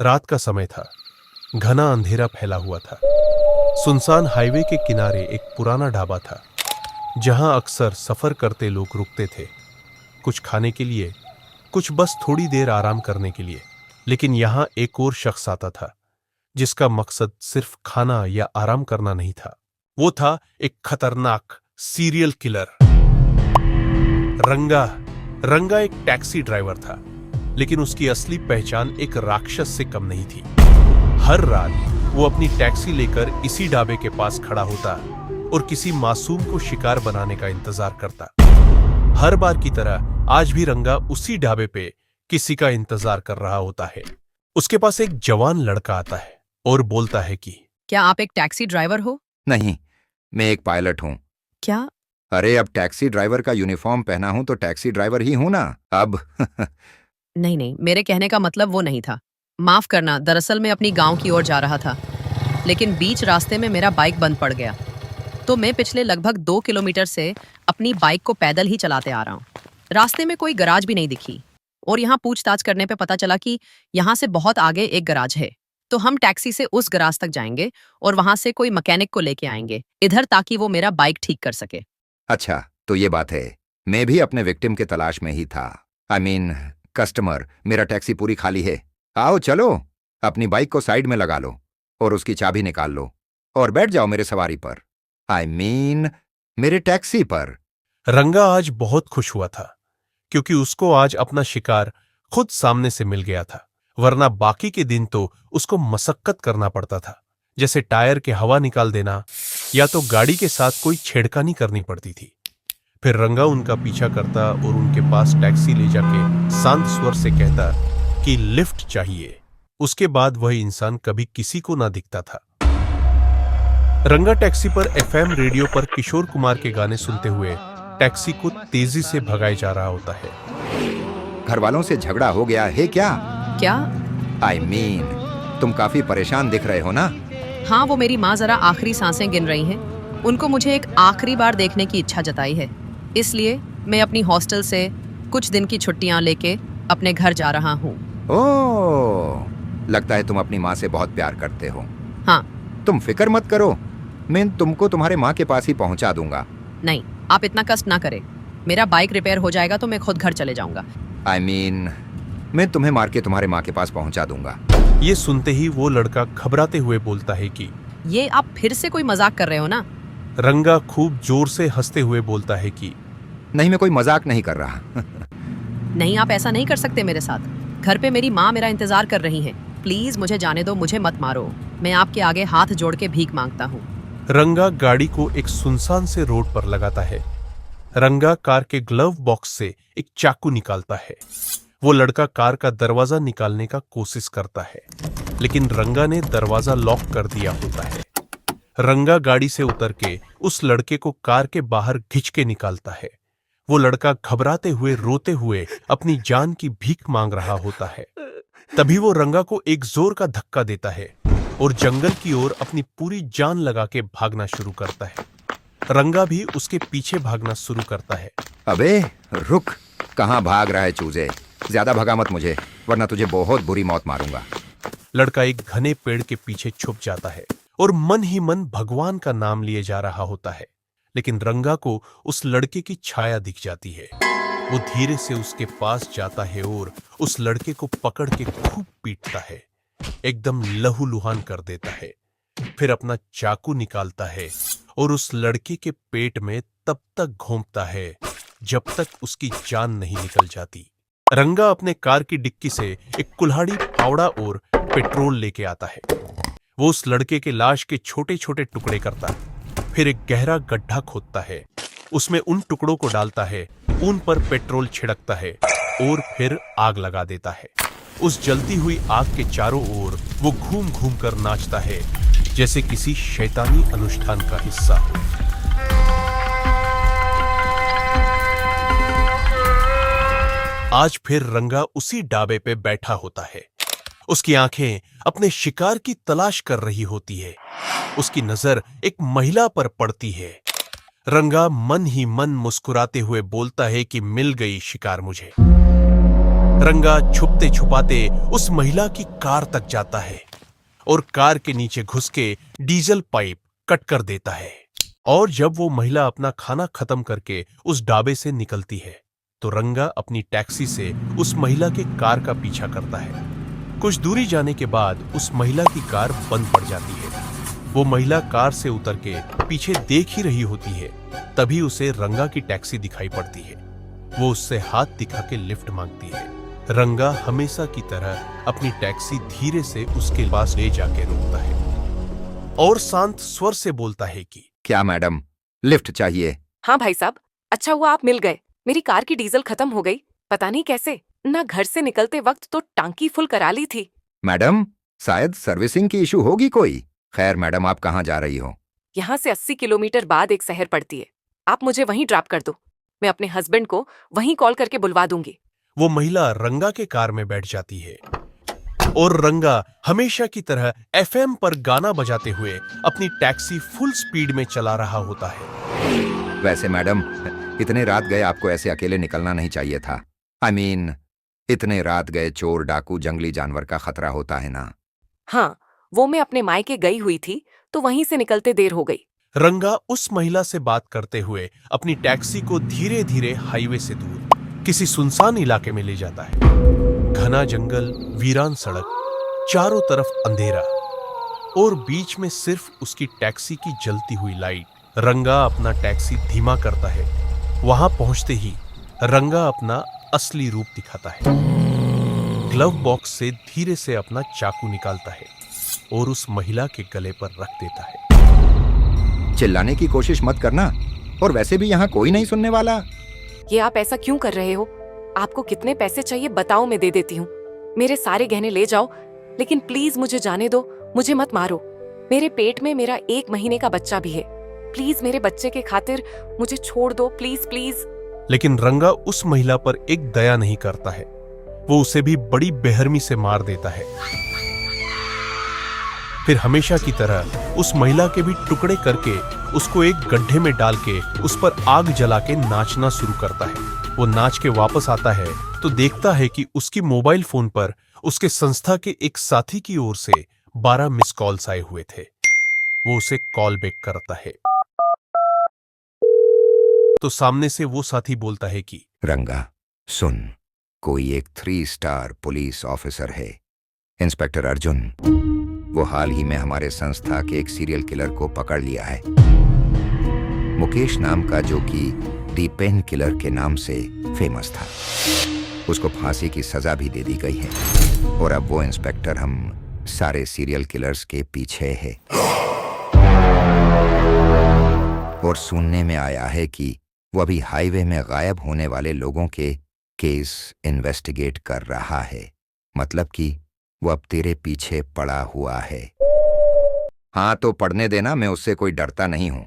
रात का समय था। घना अंधेरा फैला हुआ था। सुनसान हाईवे के किनारे एक पुराना ढाबा था, जहां अक्सर सफर करते लोग रुकते थे, कुछ खाने के लिए, कुछ बस थोड़ी देर आराम करने के लिए। लेकिन यहां एक और शख्स आता था, जिसका मकसद सिर्फ खाना या आराम करना नहीं था। वो था एक खतरनाक सीरियल किलर। रंगा। रंगा एक टैक्सी ड्राइवर था, लेकिन उसकी असली पहचान एक राक्षस से कम नहीं थी। हर रात वो अपनी टैक्सी लेकर इसी ढाबे के पास खड़ा होता और किसी मासूम को शिकार बनाने का इंतजार करता। हर बार की तरह आज भी रंगा उसी ढाबे पे किसी का इंतजार कर रहा होता है। उसके पास एक जवान लड़का आता है और बोलता है कि क्या आप एक टैक्सी ड्राइवर हो? नहीं, मैं एक पायलट हूँ। क्या? अरे अब टैक्सी ड्राइवर का यूनिफॉर्म पहना हूं तो टैक्सी ड्राइवर ही हूं ना अब। नहीं, मेरे कहने का मतलब वो नहीं था। माफ करना, दरअसल मैं अपनी गांव की ओर जा रहा था, लेकिन बीच रास्ते में मेरा बाइक बंद पड़ गया। तो मैं पिछले लगभग 2 किलोमीटर से अपनी बाइक को पैदल ही चलाते आ रहा हूँ। रास्ते में कोई गराज भी नहीं दिखी, और यहाँ पूछताछ करने पे पता चला कि यहाँ से बहुत आगे एक गराज है। तो हम टैक्सी से उस गराज तक जाएंगे और वहां से कोई मैकेनिक को लेके आएंगे इधर, ताकि वो मेरा बाइक ठीक कर सके। अच्छा, तो ये बात है। मैं भी अपने विक्टिम के तलाश में ही था। कस्टमर। मेरा टैक्सी पूरी खाली है। आओ चलो, अपनी बाइक को साइड में लगा लो और उसकी चाबी निकाल लो और बैठ जाओ मेरे सवारी पर। मेरे टैक्सी पर। रंगा आज बहुत खुश हुआ था, क्योंकि उसको आज अपना शिकार खुद सामने से मिल गया था। वरना बाकी के दिन तो उसको मशक्कत करना पड़ता था, जैसे टायर के हवा निकाल देना या तो गाड़ी के साथ कोई छेड़खानी करनी पड़ती थी। फिर रंगा उनका पीछा करता और उनके पास टैक्सी ले जाके शांत स्वर से कहता कि लिफ्ट चाहिए। उसके बाद वह इंसान कभी किसी को ना दिखता था। रंगा टैक्सी पर एफएम रेडियो पर किशोर कुमार के गाने सुनते हुए टैक्सी को तेजी से भगाए जा रहा होता है। घर वालों से झगड़ा हो गया है क्या? क्या? तुम काफी परेशान दिख रहे हो ना? हाँ, वो मेरी माँ जरा आखिरी सांसें गिन रही हैं। उनको मुझे एक आखिरी बार देखने की इच्छा जताई है, इसलिए मैं अपनी हॉस्टल से कुछ दिन की छुट्टियां लेके अपने घर जा रहा हूँ। ओह, लगता है तुम अपनी माँ से बहुत प्यार करते हो। हाँ। तुम फिक्र मत करो, मैं तुमको तुम्हारे माँ के पास ही पहुँचा दूंगा। नहीं, आप इतना कष्ट ना करें। मेरा बाइक रिपेयर हो जाएगा तो मैं खुद घर चले जाऊंगा। मैं तुम्हें मार के तुम्हारे माँ के पास पहुँचा दूंगा। ये सुनते ही वो लड़का घबराते हुए बोलता है कि ये आप फिर से कोई मजाक कर रहे हो ना? रंगा खूब जोर से हंसते हुए बोलता है कि नहीं, मैं कोई मजाक नहीं कर रहा। नहीं, आप ऐसा नहीं कर सकते मेरे साथ। घर पे मेरी माँ मेरा इंतजार कर रही हैं। प्लीज मुझे जाने दो, मुझे मत मारो। मैं आपके आगे हाथ जोड़ के भीख मांगता हूँ। रंगा गाड़ी को एक सुनसान से रोड पर लगाता है। रंगा कार के ग्लव बॉक्स से एक चाकू निकालता है। वो लड़का कार का दरवाजा निकालने का कोशिश करता है, लेकिन रंगा ने दरवाजा लॉक कर दिया होता है। रंगा गाड़ी से उतर के उस लड़के को कार के बाहर खींच के निकालता है। वो लड़का घबराते हुए रोते हुए अपनी जान की भीख मांग रहा होता है। तभी वो रंगा को एक जोर का धक्का देता है और जंगल की ओर अपनी पूरी जान लगा के भागना शुरू करता है। रंगा भी उसके पीछे भागना शुरू करता है। अबे रुक, कहाँ भाग रहा है चूजे? ज्यादा भगा मत मुझे, वरना तुझे बहुत बुरी मौत मारूंगा। लड़का एक घने पेड़ के पीछे छुप जाता है और मन ही मन भगवान का नाम लिए जा रहा होता है। लेकिन रंगा को उस लड़के की छाया दिख जाती है। वो धीरे से उसके पास जाता है और उस लड़के को पकड़ के खूब पीटता है, एकदम लहूलुहान कर देता है। फिर अपना चाकू निकालता है और उस लड़के के पेट में तब तक घोंपता है जब तक उसकी जान नहीं निकल जाती। रंगा अपने कार की डिक्की से एक कुल्हाड़ी, फावड़ा और पेट्रोल लेके आता है। वो उस लड़के के लाश के छोटे छोटे टुकड़े करता, फिर एक गहरा गड्ढा खोदता है, उसमें उन टुकड़ों को डालता है, उन पर पेट्रोल छिड़कता है और फिर आग लगा देता है। उस जलती हुई आग के चारों ओर वो घूम घूम कर नाचता है, जैसे किसी शैतानी अनुष्ठान का हिस्सा हो। आज फिर रंगा उसी ढाबे पे बैठा होता है। उसकी आंखें अपने शिकार की तलाश कर रही होती है। उसकी नजर एक महिला पर पड़ती है। रंगा मन ही मन मुस्कुराते हुए बोलता है कि मिल गई शिकार मुझे। रंगा छुपते छुपाते उस महिला की कार तक जाता है और कार के नीचे घुस के डीजल पाइप कट कर देता है। और जब वो महिला अपना खाना खत्म करके उस ढाबे से निकलती है तो रंगा अपनी टैक्सी से उस महिला के कार का पीछा करता है। कुछ दूरी जाने के बाद उस महिला की कार बंद पड़ जाती है। वो महिला कार से उतर के पीछे देख ही रही होती है, तभी उसे रंगा की टैक्सी दिखाई पड़ती है। वो उससे हाथ दिखा के लिफ्ट मांगती है। रंगा हमेशा की तरह अपनी टैक्सी धीरे से उसके पास ले जाके रोकता है और शांत स्वर से बोलता है कि क्या मैडम, लिफ्ट चाहिए? हाँ भाई साहब, अच्छा हुआ आप मिल गए। मेरी कार की डीजल खत्म हो गई, पता नहीं कैसे। ना घर से निकलते वक्त तो टांकी फुल करा ली थी। मैडम, शायद सर्विसिंग की इशू होगी कोई। खैर मैडम, आप कहाँ जा रही हो? यहाँ से 80 किलोमीटर बाद एक शहर पड़ती है, आप मुझे वहीं ड्रॉप कर दो। मैं अपने हस्बैंड को वहीं कॉल करके बुलवा दूंगी। वो महिला रंगा के कार में बैठ जाती है और रंगा हमेशा की तरह एफएम पर गाना बजाते हुए अपनी टैक्सी फुल स्पीड में चला रहा होता है। वैसे मैडम, इतने रात गए आपको ऐसे अकेले निकलना नहीं चाहिए था। इतने रात गए चोर, डाकू, जंगली जानवर का खतरा होता है ना। हाँ, वो मैं अपने मायके गई हुई थी तो वहीं से निकलते देर हो गई। रंगा उस महिला से बात करते हुए अपनी टैक्सी को धीरे धीरे हाईवे से दूर किसी सुनसान इलाके में ले जाता है। घना जंगल, वीरान सड़क, चारों तरफ अंधेरा और बीच में सिर्फ उसकी टैक्सी की जलती हुई लाइट। रंगा अपना टैक्सी धीमा करता है। वहां पहुंचते ही रंगा अपना असली रूप दिखाता है। ग्लव बॉक्स से धीरे से अपना चाकू निकालता है और उस महिला के गले पर रख देता है। चिल्लाने की कोशिश मत करना, और वैसे भी यहाँ कोई नहीं सुनने वाला। ये आप ऐसा क्यों कर रहे हो? आपको कितने पैसे चाहिए बताओ, मैं दे देती हूँ। मेरे सारे गहने ले जाओ, लेकिन प्लीज मुझे जाने दो, मुझे मत मारो। मेरे पेट में मेरा 1 महीने का बच्चा भी है। प्लीज मेरे बच्चे के खातिर मुझे छोड़ दो, प्लीज प्लीज। लेकिन रंगा उस महिला पर एक दया नहीं करता है। वो उसे भी बड़ी बेहरमी से मार देता है। फिर हमेशा की तरह उस महिला के भी टुकड़े करके उसको एक गड्ढे में डाल के उस पर आग जला के नाचना शुरू करता है। वो नाच के वापस आता है तो देखता है कि उसकी मोबाइल फोन पर उसके संस्था के एक साथी की ओर से 12 मिस कॉल्स आए हुए थे। वो उसे कॉल बैक करता है तो सामने से वो साथी बोलता है कि रंगा सुन, कोई एक 3 स्टार पुलिस ऑफिसर है, इंस्पेक्टर अर्जुन। वो हाल ही में हमारे संस्था के एक सीरियल किलर को पकड़ लिया है, मुकेश नाम का, जो कि दी पेन किलर के नाम से फेमस था। उसको फांसी की सजा भी दे दी गई है और अब वो इंस्पेक्टर हम सारे सीरियल किलर्स के पीछे है। और सुनने में आया है कि वो अभी हाईवे में गायब होने वाले लोगों के केस इन्वेस्टिगेट कर रहा है। मतलब कि वो अब तेरे पीछे पड़ा हुआ है। हाँ तो पढ़ने देना, मैं उससे कोई डरता नहीं हूं।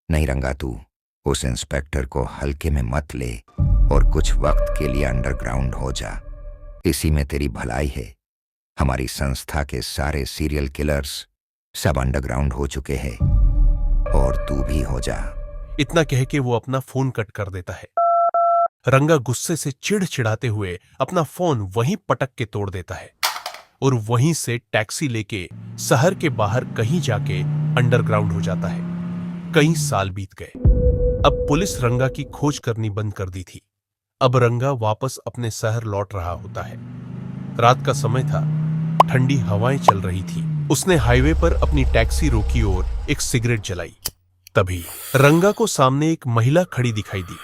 नहीं रंगा, तू उस इंस्पेक्टर को हल्के में मत ले और कुछ वक्त के लिए अंडरग्राउंड हो जा। इसी में तेरी भलाई है। हमारी संस्था के सारे सीरियल किलर्स सब अंडरग्राउंड हो चुके हैं और तू भी हो जा। इतना कह के वो अपना फोन कट कर देता है। रंगा गुस्से से चिढ़चिढ़ाते हुए अपना फोन वहीं पटक के तोड़ देता है और वहीं से टैक्सी लेके शहर के बाहर कहीं जाके अंडरग्राउंड हो जाता है। कई साल बीत गए। अब पुलिस रंगा की खोज करनी बंद कर दी थी। अब रंगा वापस अपने शहर लौट रहा होता है। रात का समय था, ठंडी हवाएं चल रही थी। उसने हाईवे पर अपनी टैक्सी रोकी और एक सिगरेट जलाई। तभी रंगा को सामने एक महिला खड़ी दिखाई दी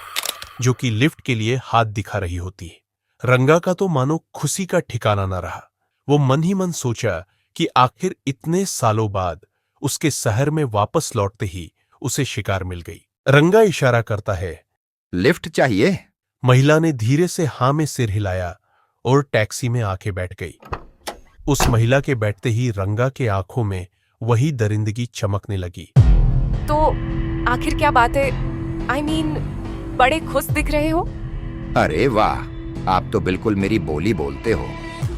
जो कि लिफ्ट के लिए हाथ दिखा रही होती है। रंगा का तो मानो खुशी का ठिकाना न रहा। वो मन ही मन सोचा कि आखिर इतने सालों बाद उसके शहर में वापस लौटते ही उसे शिकार मिल गई। रंगा इशारा करता है, लिफ्ट चाहिए? महिला ने धीरे से हां में सिर हिलाया और टैक्सी में आके बैठ गई। उस महिला के बैठते ही रंगा के आंखों में वही दरिंदगी चमकने लगी। तो आखिर क्या बात है? बड़े खुश दिख रहे हो। अरे वाह, आप तो बिल्कुल मेरी बोली बोलते हो।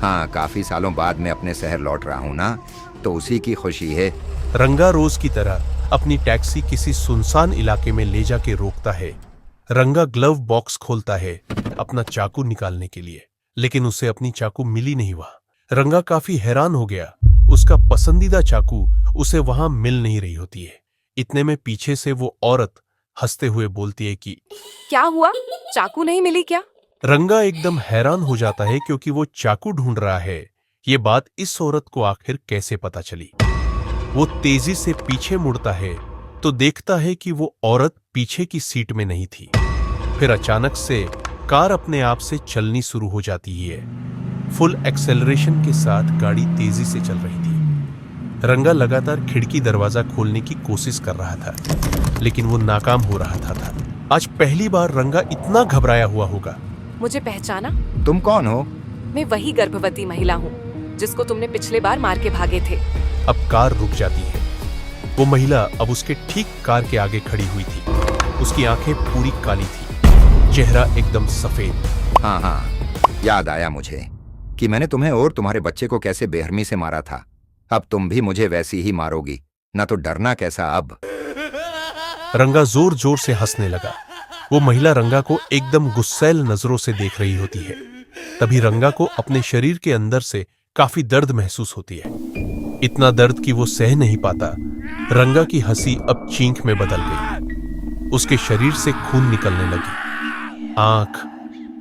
हाँ, काफी सालों बाद मैं अपने शहर लौट रहा हूँ ना, तो उसी की खुशी है। रंगा रोज की तरह अपनी टैक्सी किसी सुनसान इलाके में ले जाके रोकता है। रंगा ग्लव बॉक्स खोलता है अपना चाकू निकालने के लिए, लेकिन उसे अपनी चाकू मिली नहीं वहां। रंगा काफी हैरान हो गया। उसका पसंदीदा चाकू उसे वहां मिल नहीं रही होती है। इतने में पीछे से वो औरत हंसते हुए बोलती है कि क्या हुआ, चाकू नहीं मिली क्या? रंगा एकदम हैरान हो जाता है क्योंकि वो चाकू ढूंढ रहा है। ये बात इस औरत को आखिर कैसे पता चली? वो तेजी से पीछे मुड़ता है तो देखता है कि वो औरत पीछे की सीट में नहीं थी। फिर अचानक से कार अपने आप से चलनी शुरू हो जाती है। फुल एक्सेलरेशन के साथ गाड़ी तेजी से चल रही थी। रंगा लगातार खिड़की दरवाजा खोलने की कोशिश कर रहा था, लेकिन वो नाकाम हो रहा था। आज पहली बार रंगा इतना घबराया हुआ होगा। मुझे पहचाना? तुम कौन हो? मैं वही गर्भवती महिला हूँ जिसको तुमने पिछले बार मार के भागे थे। अब कार रुक जाती है। वो महिला अब उसके ठीक कार के आगे खड़ी हुई थी। उसकी आंखें पूरी काली थी, चेहरा एकदम सफेद। हाँ, याद आया मुझे कि मैंने तुम्हें और तुम्हारे बच्चे को कैसे बेरहमी से मारा था। अब तुम भी मुझे वैसी ही मारोगी, ना तो डरना कैसा अब। रंगा जोर जोर से हंसने लगा। वो महिला रंगा को एकदम गुस्सैल नजरों से देख रही होती है। तभी रंगा को अपने शरीर के अंदर से काफी दर्द महसूस होती है। इतना दर्द कि वो सह नहीं पाता। रंगा की हंसी अब चींख में बदल गई। उसके शरीर से खून निकलने लगी, आंख,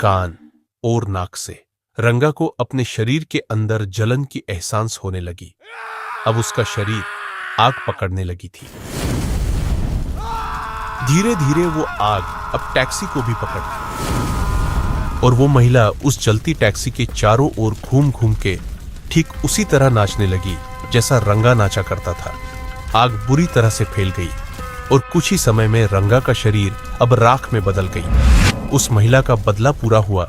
कान और नाक से। रंगा को अपने शरीर के अंदर जलन की एहसास होने लगी। अब उसका शरीर आग पकड़ने लगी थी। धीरे धीरे वो आग अब टैक्सी को भी पकड़ ली और वो महिला उस जलती टैक्सी के चारों ओर घूम घूम के ठीक उसी तरह नाचने लगी जैसा रंगा नाचा करता था। आग बुरी तरह से फैल गई और कुछ ही समय में रंगा का शरीर अब राख में बदल गई। उस महिला का बदला पूरा हुआ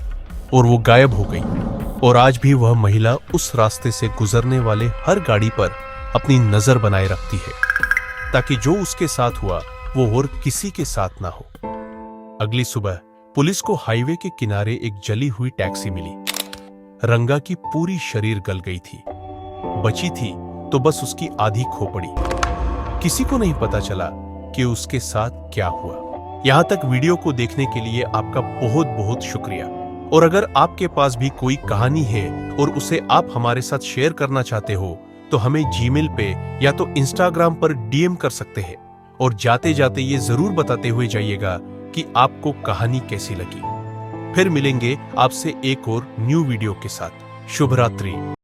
और वो गायब हो गई। और आज भी वह महिला उस रास्ते से गुजरने वाले हर गाड़ी पर अपनी नजर बनाए रखती है, ताकि जो उसके साथ हुआ वो और किसी के साथ ना हो। अगली सुबह पुलिस को हाईवे के किनारे एक जली हुई टैक्सी मिली। रंगा की पूरी शरीर गल गई थी। बची थी तो बस उसकी आधी खोपड़ी। किसी को नहीं पता चला कि उसके साथ क्या हुआ। यहां तक वीडियो को देखने के लिए आपका बहुत बहुत शुक्रिया। और अगर आपके पास भी कोई कहानी है और उसे आप हमारे साथ शेयर करना चाहते हो तो हमें जीमेल पे या तो इंस्टाग्राम पर डीएम कर सकते हैं। और जाते जाते ये जरूर बताते हुए जाइएगा कि आपको कहानी कैसी लगी। फिर मिलेंगे आपसे एक और न्यू वीडियो के साथ। शुभ रात्रि।